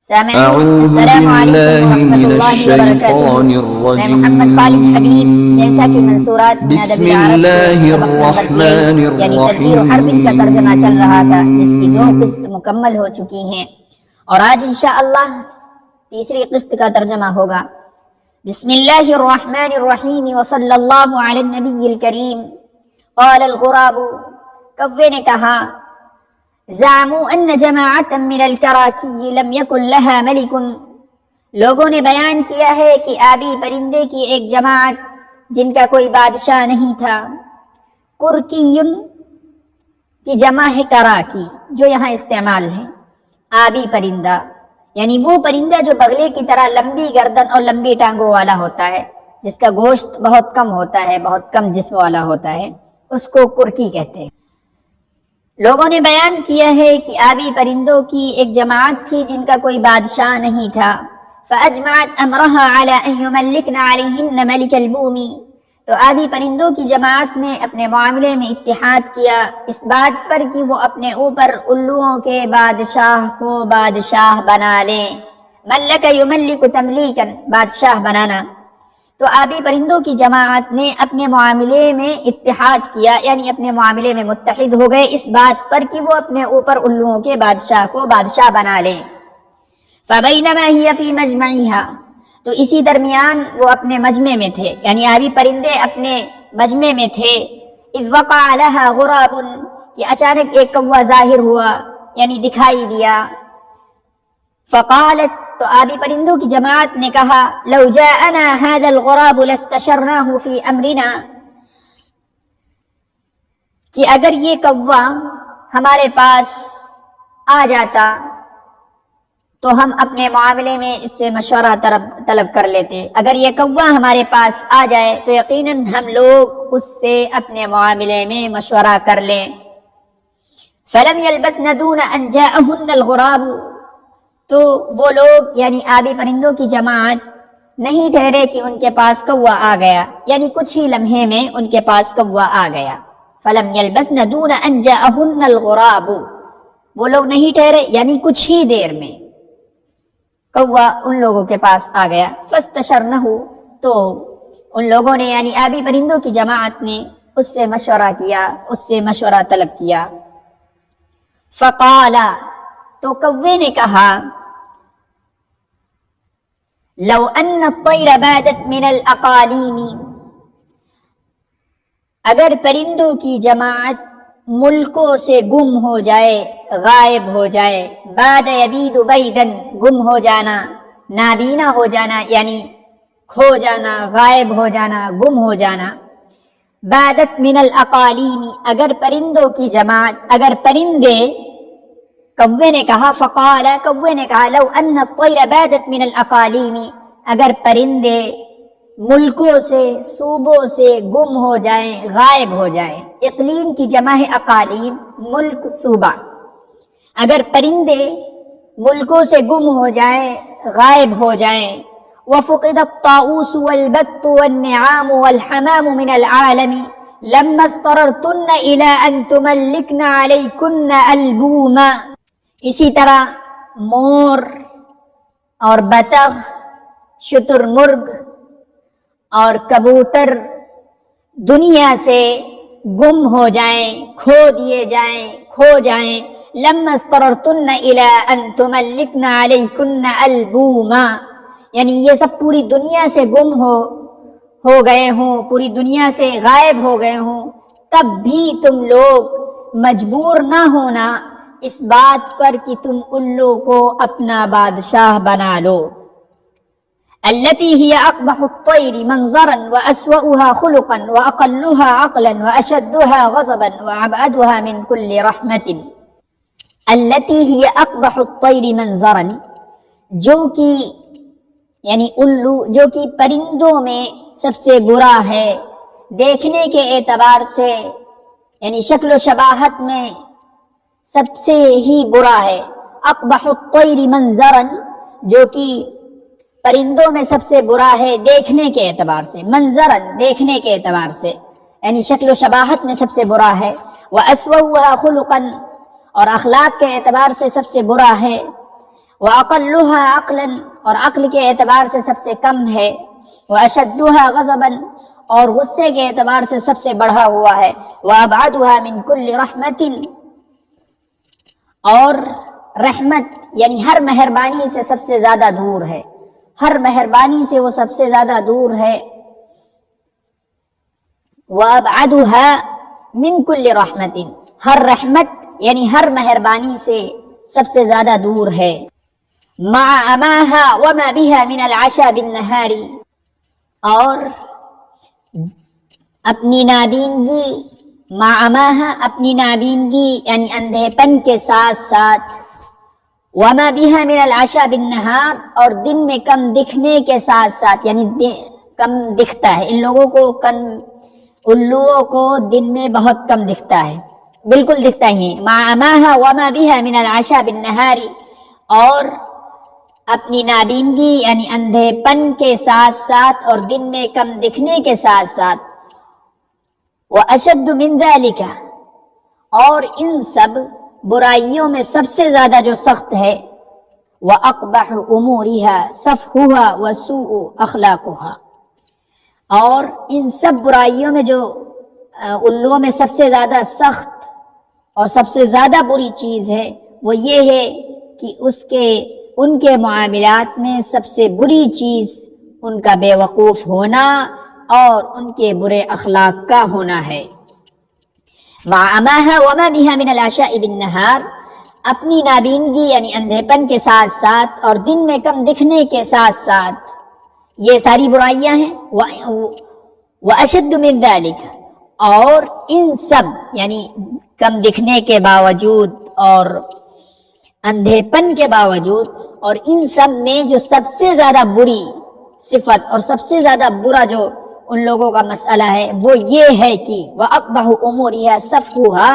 أعوذ بالله من الشيطان الرجيم بسم الله الرحمن الرحيم مکمل ہو چکی ہیں اور آج انشاءاللہ تیسری قسط کا ترجمہ ہوگا۔ بسم اللہ الرحمن الرحیم وصلی اللہ علی النبی الکریم۔ قال الغراب، کوے نے کہا، زعموا ان جماعتا من الکراکی لم یکن لها ملک، لوگوں نے بیان کیا ہے کہ آبی پرندے کی ایک جماعت جن کا کوئی بادشاہ نہیں تھا۔ کرکی کی جمع ہے کراکی، جو یہاں استعمال ہے۔ آبی پرندہ یعنی وہ پرندہ جو بغلے کی طرح لمبی گردن اور لمبی ٹانگوں والا ہوتا ہے، جس کا گوشت بہت کم ہوتا ہے، بہت کم جسم والا ہوتا ہے، اس کو کرکی کہتے ہیں۔ لوگوں نے بیان کیا ہے کہ آبی پرندوں کی ایک جماعت تھی جن کا کوئی بادشاہ نہیں تھا۔ فأجمعت أمرها على أن يملكن عليهن ملك البوم، تو آبی پرندوں کی جماعت نے اپنے معاملے میں اتحاد کیا اس بات پر کہ وہ اپنے اوپر الوؤں کے بادشاہ کو بادشاہ بنا لیں۔ ملک یملک تملیکا، بادشاہ بنانا۔ تو آبی پرندوں کی جماعت نے اپنے معاملے میں اتحاد کیا، یعنی اپنے معاملے میں متحد ہو گئے اس بات پر کہ وہ اپنے اوپر الوؤں کے بادشاہ کو بادشاہ بنا لیں۔ فبینما ہی فی مجمعها، تو اسی درمیان وہ اپنے مجمع میں تھے، یعنی آبی پرندے اپنے مجمع میں تھے۔ اذ وقع لها غراب، کہ اچانک ایک کوا ظاہر ہوا، یعنی دکھائی دیا۔ فقالت، تو آبی پرندوں کی جماعت نے کہا، لو جاءنا هذا الغراب لاستشرناه في امرنا، کہ اگر یہ کوا ہمارے پاس آ جاتا تو ہم اپنے معاملے میں اس سے مشورہ طلب کر لیتے۔ اگر یہ کوا ہمارے پاس آ جائے تو یقیناً ہم لوگ اس سے اپنے معاملے میں مشورہ کر لیں۔ فلم يلبثن دون ان جاءهن الغراب، تو وہ لوگ یعنی آبی پرندوں کی جماعت نہیں ٹھہرے کہ ان کے پاس کوا آ گیا، یعنی کچھ ہی لمحے میں ان کے پاس کوا آ گیا۔ فلم يلبثن دون ان جاءهن الغراب، وہ لوگ نہیں ٹھہرے یعنی کچھ ہی دیر میں کوا ان لوگوں کے پاس آ گیا۔ فاستشرنه، تو ان لوگوں نے یعنی آبی پرندوں کی جماعت نے اس سے مشورہ کیا، اس سے مشورہ طلب کیا۔ فقال، تو کوے نے کہا، لو ان الطیر بادت من الاقالیم، اگر پرندوں کی جماعت ملکوں سے گم ہو جائے، غائب ہو جائے۔ باد یبید بیدن، گم ہو جانا، نابینا ہو جانا، یعنی کھو جانا، غائب ہو جانا، گم ہو جانا۔ بادت من الاقالیم، اگر پرندوں کی جماعت، اگر پرندے، کوے نے کہا، فقال، کوے نے کہا، لو ان الطیر بادت من الاقالیم، اگر پرندے ملکوں سے، صوبوں سے گم ہو جائیں، غائب ہو جائیں۔ اقلیم کی جمع ہے اقالیم، ملک، صوبہ۔ اگر پرندے ملکوں سے گم ہو جائیں، غائب ہو جائیں۔ وفقد الطاؤوس والبت والنعام والحمام من العالم لما اضطررتن الى ان تملكن عليكن البوما، اسی طرح مور اور بطخ، شتر مرغ اور کبوتر دنیا سے گم ہو جائیں، کھو دیے جائیں، کھو جائیں۔ لما اضطررتن الى ان تملكن عليكن البوما، یعنی یہ سب پوری دنیا سے گم ہو گئے ہوں، پوری دنیا سے غائب ہو گئے ہوں، تب بھی تم لوگ مجبور نہ ہونا اس بات پر کہ تم ان لوگوں کو اپنا بادشاہ بنا لو۔ التي هي اقبح الطير منظرا واسوأها خلقا واقلها عقلا واشدها غضبا وابعدها من كل رحمة۔ التي هي اقبح الطير منظرا، جو کہ یعنی الو، جو کہ پرندوں میں سب سے برا ہے دیکھنے کے اعتبار سے، یعنی شکل و شباہت میں سب سے ہی برا ہے۔ اقبح الطیر منظرا، جو کہ پرندوں میں سب سے برا ہے دیکھنے کے اعتبار سے، منظرا، دیکھنے کے اعتبار سے، یعنی شکل و شباہت میں سب سے برا ہے۔ وَأَسْوَأُهَا خُلُقًا، اور اخلاق کے اعتبار سے سب سے برا ہے۔ وَأَقَلُّهَا عَقْلًا اور عقل کے اعتبار سے سب سے کم ہے، وَأَشَدُّهَا غَضَبًا اور غصے کے اعتبار سے سب سے بڑھا ہوا ہے، وَأَبْعَدُهَا مِنْ كُلِّ رَحْمَةٍ اور رحمت یعنی ہر مہربانی سے سب سے زیادہ دور ہے، ہر مہربانی سے وہ سب سے زیادہ دور ہے، وَأَبْعَدُهَا مِنْ كُلِّ رَحْمَةٍ ہر رحمت یعنی ہر مہربانی سے سب سے زیادہ دور ہے، مع عماها وما بها من العشاء بالنهار اور اپنی نابینگی، مع عماها اپنی نابینگی یعنی اندھے پن کے ساتھ ساتھ، وما بها من العشاء بالنهار اور دن میں کم دکھنے کے ساتھ ساتھ یعنی کم دکھتا ہے، ان لوگوں کو الوؤں کو دن میں بہت کم دکھتا ہے، بالکل دکھتا ہی، مع عماها وما بها من العشاء بالنهار اور اپنی نابینگی یعنی اندھے پن کے ساتھ ساتھ اور دن میں کم دکھنے کے ساتھ ساتھ، وَأَشَدُّ مِنْ ذَلِكَ اور ان سب برائیوں میں سب سے زیادہ جو سخت ہے، وَأَقْبَحُ أُمُورِهَا صَفْحُهَا وَسُوءُ أَخْلَاقُهَا اور ان سب برائیوں میں جو الوؤں میں سب سے زیادہ سخت اور سب سے زیادہ بری چیز ہے وہ یہ ہے کہ ان کے معاملات میں سب سے بری چیز ان کا بے وقوف ہونا اور ان کے برے اخلاق کا ہونا ہے۔ مع عماها وما بها من العشاء بالنهار اپنی نابینگی یعنی اندھے پن کے ساتھ ساتھ اور دن میں کم دکھنے کے ساتھ ساتھ یہ ساری برائیاں ہیں، وَأَشَدُّ مِنْ ذَلِكَ اور ان سب یعنی کم دکھنے کے باوجود اور اندھے پن کے باوجود اور ان سب میں جو سب سے زیادہ بری صفت اور سب سے زیادہ برا جو ان لوگوں کا مسئلہ ہے وہ یہ ہے کہ وَأَقْبَحُ أُمُورِهَا صَفْحُهَا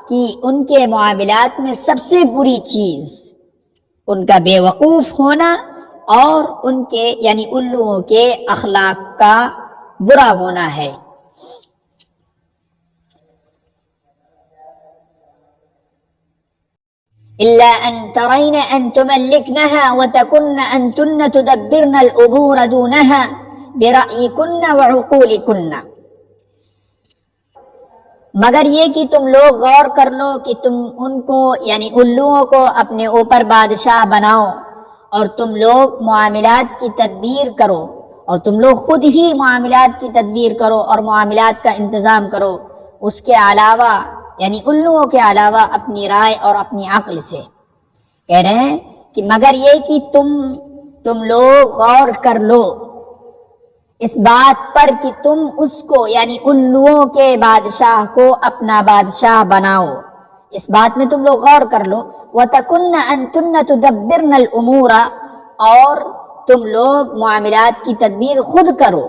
کہ ان کے معاملات میں سب سے بری چیز ان کا بے وقوف ہونا اور ان کے یعنی الوؤں کے اخلاق کا برا ہونا ہے۔ إلا أن ترين أن تملكنها وتكن أنتن تدبرن الأمور دونها برأيكن وعقولكن مگر یہ کہ تم لوگ غور کر لو کہ تم ان کو یعنی الوؤں کو اپنے اوپر بادشاہ بناؤ اور تم لوگ معاملات کی تدبیر کرو اور تم لوگ خود ہی معاملات کی تدبیر کرو اور معاملات کا انتظام کرو، اس کے علاوہ یعنی الوؤں کے علاوہ اپنی رائے اور اپنی عقل سے۔ کہہ رہے ہیں کہ مگر یہ کہ تم لوگ غور کر لو اس بات پر کہ تم اس کو یعنی الوؤں کے بادشاہ کو اپنا بادشاہ بناؤ، اس بات میں تم لوگ غور کر لو۔ وَتَكُنَّ أَنْتُنَّ تُدَبِّرْنَ الْأُمُورَ اور تم لوگ معاملات کی تدبیر خود کرو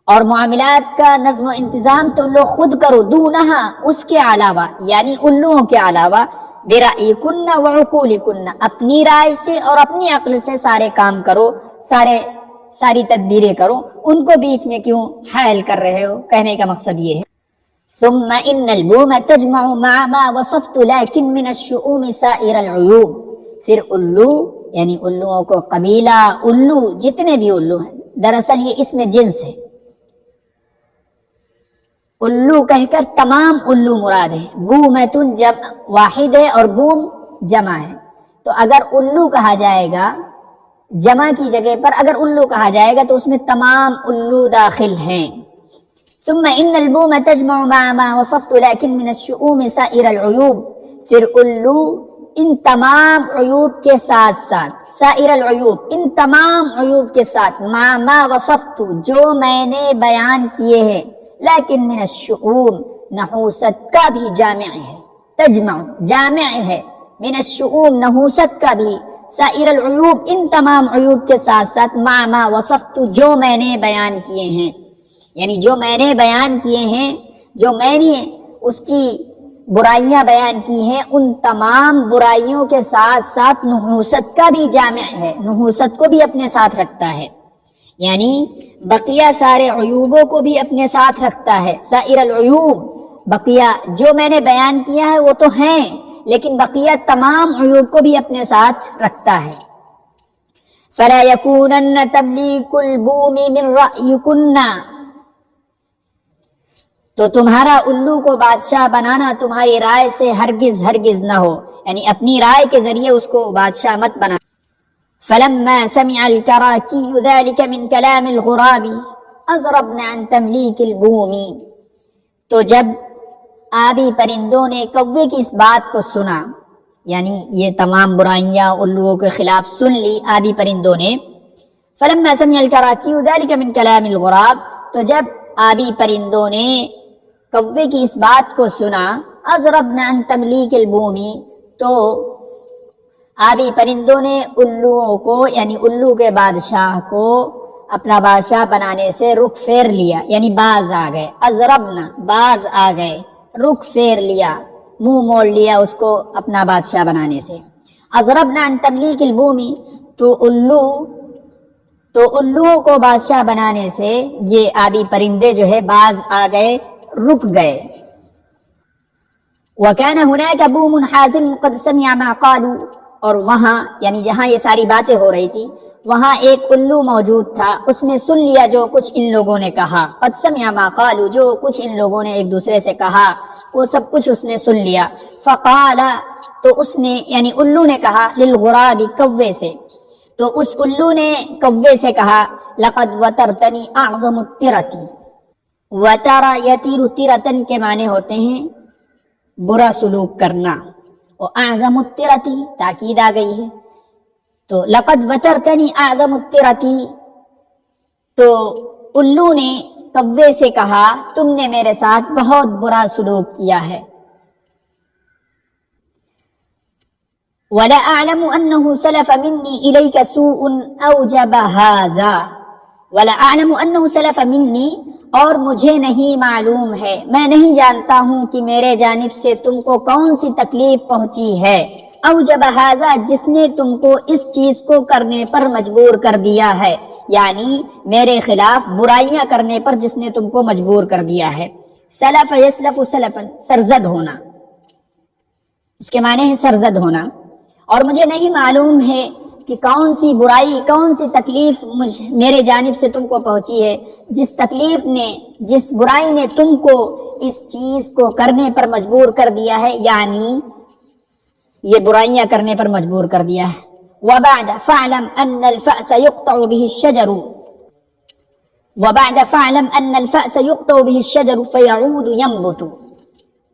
اور معاملات کا نظم و انتظام تم لوگ خود کرو، دونہا اس کے علاوہ یعنی الوؤں کے علاوہ، برأیکن وعقولکن اپنی رائے سے اور اپنی عقل سے سارے کام کرو، ساری تدبیریں کرو، ان کو بیچ میں کیوں حائل کر رہے ہو؟ کہنے کا مقصد یہ ہے۔ ثم ان البوم تجمع مع ما وصفت لكن من الشؤوم سائر العیوب پھر الو یعنی الوؤں کو قبیلہ الو جتنے بھی الو ہیں، دراصل یہ اس میں جنس ہے، الو کہہ کر تمام الو مراد ہے، بومتن جمع واحد ہے اور بوم جمع ہے، تو اگر الو کہا جائے گا جمع کی جگہ پر اگر الو کہا جائے گا تو اس میں تمام الو داخل ہیں۔ ثم ان البوم تجمع مع ما وصفت لكن من الشؤوم سائر العیوب پھر الو ان تمام عیوب کے ساتھ ساتھ، سائر العیوب ان تمام عیوب کے ساتھ، مع ما وصفت جو میں نے بیان کیے ہیں، لیکن من الشؤوم نحوست کا بھی جامع ہے، تجمع جامع ہے، من الشؤوم نحوست کا بھی، سائر العیوب ان تمام عیوب کے ساتھ ساتھ، مع ما وصفت جو میں نے بیان کیے ہیں، یعنی جو میں نے بیان کیے ہیں، جو میں نے اس کی برائیاں بیان کی ہیں، ان تمام برائیوں کے ساتھ ساتھ نحوست کا بھی جامع ہے، نحوست کو بھی اپنے ساتھ رکھتا ہے، یعنی بقیہ سارے عیوبوں کو بھی اپنے ساتھ رکھتا ہے۔ سائر العیوب بقیہ جو میں نے بیان کیا ہے وہ تو ہیں، لیکن بقیہ تمام عیوب کو بھی اپنے ساتھ رکھتا ہے۔ فَلَا يَكُونَنَّ تَمْلِيكُ الْبُومِ مِنْ رَأْيِكُنَّ، تو تمہارا الو کو بادشاہ بنانا تمہاری رائے سے ہرگز ہرگز نہ ہو، یعنی اپنی رائے کے ذریعے اس کو بادشاہ مت بنا۔ فَلَمَّا سَمِعَ الْكَرَاكِيُّ ذَلِكَ مِنْ كَلَامِ الْغُرَابِ أَزْرَبْنَ عَنْ تَمْلِيكِ الْبُومِ، تو جب آبی پرندوں نے کوے کی اس بات کو سنا، یعنی یہ تمام برائیاں الوؤں کے خلاف سن لی آبی پرندوں نے، فَلَمَّا سَمِعَ الْكَرَاكِيُّ ذَلِكَ مِنْ كَلَامِ الْغُرَابِ، تو جب آبی پرندوں نے کوے کی اس بات کو سنا، أَزْرَبْنَ عَنْ تَمْلِيكِ الْبُومِ، تو آبی پرندوں نے الوؤں کو یعنی الو کے بادشاہ کو اپنا بادشاہ بنانے سے رخ پھیر لیا، یعنی باز آ گئے۔ أَزْرَبْنَ باز آ گئے، رخ پھیر لیا، منہ موڑ لیا اس کو اپنا بادشاہ بنانے سے۔ أَزْرَبْنَ عَنْ تَمْلِيكِ الْبُومِ، تو الوؤں کو بادشاہ بنانے سے یہ آبی پرندے جو ہے باز آ گئے، رک گئے۔ وَكَانَ هُنَاكَ بُومٌ حَازِمٌ قَدْ سَمِعَ مَا قَالُوا، اور وہاں یعنی جہاں یہ ساری باتیں ہو رہی تھی وہاں ایک الو موجود تھا، اس نے سن لیا جو کچھ ان لوگوں نے کہا۔ قَدْ سَمِعَ مَا قَالُوا، جو کچھ ان لوگوں نے ایک دوسرے سے کہا وہ سب کچھ اس نے سن لیا۔ فَقَالَ، تو اس نے یعنی الو نے کہا، لِلْغُرَابِ کوے سے، تو اس الو نے کوے سے کہا، لَقَدْ وَتَرْتَنِي أَعْظَمُ التِّرَةِ، وَتَرَ یَتِرُ تِرَةً کے معنی ہوتے ہیں برا سلوک کرنا، اور اعظم الترتی تاکید آ گئی ہے، تو لقد وترتنی اعظم الترتی، تو الو نے کوے سے کہا تم نے میرے ساتھ بہت برا سلوک کیا ہے۔ ولا اعلم انه سلف مني اليك سوء اوجب هذا، ولا اعلم انه سلف مني، اور مجھے نہیں معلوم ہے، میں نہیں جانتا ہوں کہ میرے جانب سے تم کو کون سی تکلیف پہنچی ہے، اوجب ھذا، جس نے تم کو اس چیز کو کرنے پر مجبور کر دیا ہے، یعنی میرے خلاف برائیاں کرنے پر جس نے تم کو مجبور کر دیا ہے۔ سلف یسلف سلفا، سرزد ہونا، اس کے معنی ہے سرزد ہونا، اور مجھے نہیں معلوم ہے کہ کون سی برائی کون سی تکلیف میرے جانب سے تم کو پہنچی ہے، جس تکلیف نے جس برائی نے تم کو اس چیز کو کرنے پر مجبور کر دیا ہے، یعنی یہ برائیاں کرنے پر مجبور کر دیا ہے۔ وبعد فاعلم ان الفأس يقطع به الشجر، وبعد فاعلم ان الفأس يقطع به الشجر فيعود ينبت،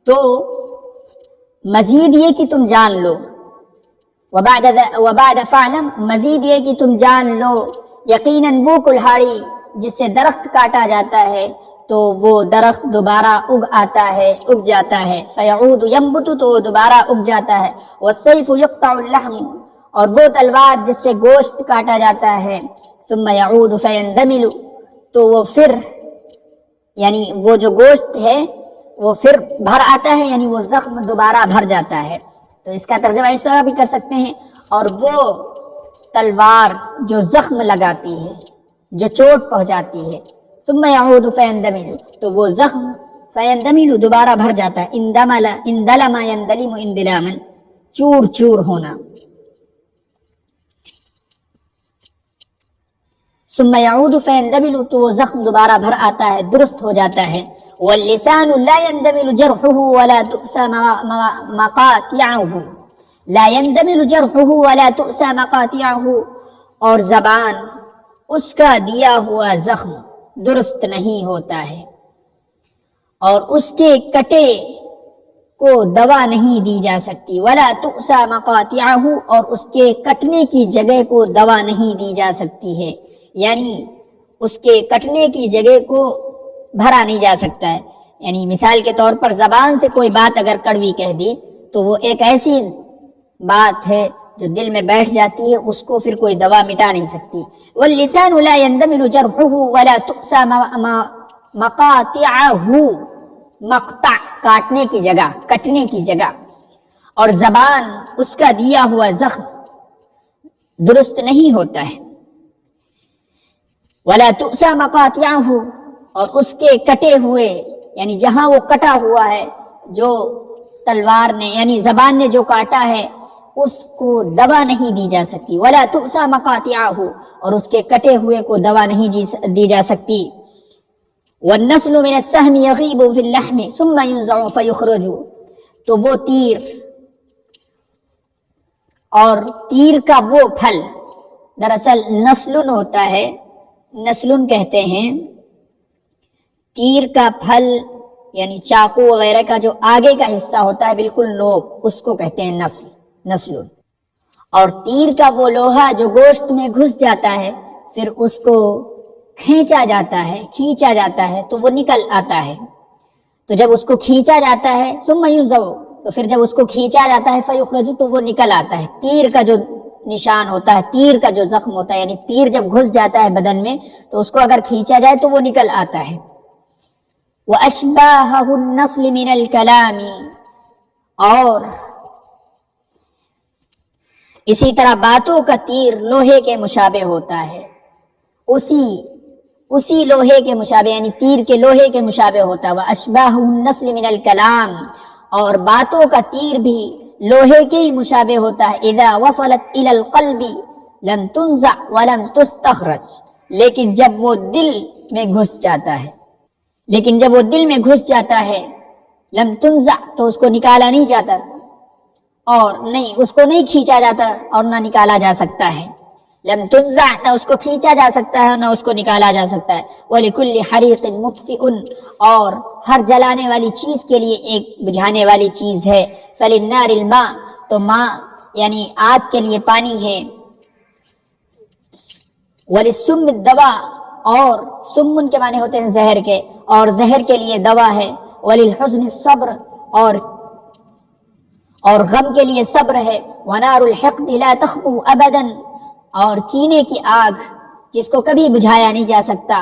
تو مزید یہ کہ تم جان لو، وبعد فعلم، مزید یہ کہ تم جان لو، یقیناً وہ کلہاڑی جس سے درخت کاٹا جاتا ہے تو وہ درخت دوبارہ اگ آتا ہے، اگ جاتا ہے، فیعود ینبت، تو وہ دوبارہ اگ جاتا ہے، والسیف یقطع اللحم، اور وہ تلوار جس سے گوشت کاٹا جاتا ہے، ثم یعود فیندمل، تو وہ پھر یعنی وہ جو گوشت ہے وہ پھر بھر آتا ہے، یعنی وہ زخم دوبارہ بھر جاتا ہے، تو اس کا ترجمہ اس طرح بھی کر سکتے ہیں۔ اور وہ تلوار جو زخم لگاتی ہے، جو چوٹ پہنچاتی ہے، ثم یعود فیندمل، تو وہ زخم فیندمل دوبارہ بھر جاتا ہے، اندلم یندلم اندلاما، چور چور ہونا، ثم یعود فیندمل، تو وہ زخم دوبارہ بھر آتا ہے، درست ہو جاتا ہے۔ واللسان لا يندمل جرحه ولا تؤسى مقاطعه، لا يندمل جرحه ولا تؤسى مقاطعه، اور زبان اس کا دیا ہوا زخم درست نہیں ہوتا ہے اور اس کے کٹے کو دوا نہیں دی جا سکتی، ولا تؤسى مقاطعه، اور اس کے کٹنے کی جگہ کو دوا نہیں دی جا سکتی ہے، یعنی اس کے کٹنے کی جگہ کو بھرا نہیں جا سکتا ہے، یعنی مثال کے طور پر زبان سے کوئی بات اگر کڑوی کہہ دی تو وہ ایک ایسی بات ہے جو دل میں بیٹھ جاتی ہے، اس کو پھر کوئی دوا مٹا نہیں سکتی۔ واللسان لا يندمل جرحه ولا تؤسى مقاطعه، مقطع کاٹنے کی جگہ، کٹنے کی جگہ، اور زبان اس کا دیا ہوا زخم درست نہیں ہوتا ہے۔ ولا تؤسى مقاطعه، اور اس کے کٹے ہوئے یعنی جہاں وہ کٹا ہوا ہے، جو تلوار نے یعنی زبان نے جو کاٹا ہے اس کو دوا نہیں دی جا سکتی، ولا تؤسى مقاطعه، اور اس کے کٹے ہوئے کو دوا نہیں دی جا سکتی۔ والنسل من السهم يغيب في اللحم ثم ينزع فيخرج، تو وہ تیر اور تیر کا وہ پھل دراصل نسلن ہوتا ہے، نسلن کہتے ہیں تیر کا پھل یعنی چاقو وغیرہ کا جو آگے کا حصہ ہوتا ہے بالکل نوک، اس کو کہتے ہیں نسلن۔ اور تیر کا وہ لوہا جو گوشت میں گھس جاتا ہے پھر اس کو کھینچا جاتا ہے تو وہ نکل آتا ہے۔ تو جب اس کو کھینچا جاتا ہے ثم ينزع، تو پھر جب اس کو کھینچا جاتا ہے فیخرج، تو وہ نکل آتا ہے۔ تیر کا جو نشان ہوتا ہے، تیر کا جو زخم ہوتا ہے، یعنی تیر جب گھس جاتا ہے بدن میں تو اس کو اگر کھینچا جائے تو وہ نکل آتا ہے۔ وَأَشْبَاهَهُ النَّسْلِ مِنَ الْكَلَامِ، اور اسی طرح باتوں کا تیر لوہے کے مشابہ ہوتا ہے، اسی لوہے کے مشابہ یعنی تیر کے لوہے کے مشابہ ہوتا ہے۔ وَأَشْبَاهُ النَّسْلِ مِنَ الْكَلَامِ، اور باتوں کا تیر بھی لوہے کے ہی مشابہ ہوتا ہے۔ اذا وصلت الى القلب لم تنزع ولم تستخرج، لیکن جب وہ دل میں گھس جاتا ہے لم تنزع، تو اس کو نکالا نہیں جاتا اور نہیں اس کو نہیں کھینچا جاتا اور نہ نکالا جا سکتا ہے۔ لم تنزع، نہ اس کو کھینچا جا سکتا ہے نہ اس کو نکالا جا سکتا ہے۔ وَلِكُلِّ حَرِيقٍ مُطْفِئٌ، اور ہر جلانے والی چیز کے لیے ایک بجھانے والی چیز ہے۔ فَلِلنَّارِ الْمَاءُ، تو ماء یعنی آگ کے لیے پانی ہے۔ وَلِلسُّمِّ الدَّوَاءُ، اور سمن کے معنی ہوتے ہیں زہر کے، اور زہر کے لیے دوا ہے۔ وَلِلْحُزْنِ الصَّبْرُ، اور غم کے لیے صبر ہے۔ وَنَارُ الْحِقْدِ لَا تَخْبُو أَبَدًا، اور کینے کی آگ جس کو کبھی بجھایا نہیں جا سکتا۔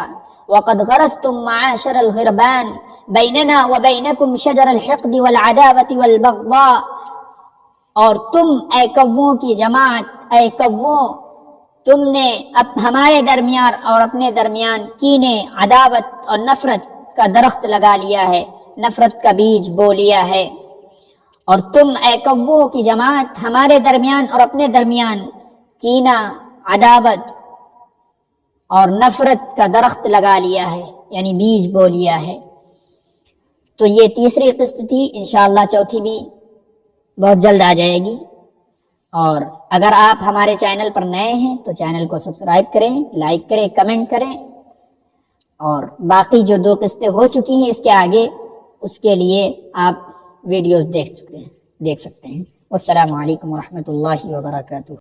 وَقَدْ غَرَسْتُمْ مَعَاشِرَ الْغِرْبَانِ بَيْنَنَا وَبَيْنَكُمْ شَجَرَ الْحِقْدِ وَالْعَدَاوَةِ وَالْبَغْضَاءِ، اور تم اے کووں کی جماعت، اے کووں، تم نے ہمارے درمیان اور اپنے درمیان کینے، عداوت اور نفرت کا درخت لگا لیا ہے، نفرت کا بیج بو لیا ہے۔ اور تم اے کووں کی جماعت ہمارے درمیان اور اپنے درمیان کینہ، عداوت اور نفرت کا درخت لگا لیا ہے، یعنی بیج بو لیا ہے۔ تو یہ تیسری قسط تھی، انشاءاللہ چوتھی بھی بہت جلد آ جائے گی۔ اور اگر آپ ہمارے چینل پر نئے ہیں تو چینل کو سبسکرائب کریں، لائک کریں، کمنٹ کریں، اور باقی جو 2 قسطیں ہو چکی ہیں اس کے آگے، اس کے لیے آپ ویڈیوز دیکھ سکتے ہیں۔ والسلام علیکم ورحمۃ اللہ وبرکاتہ۔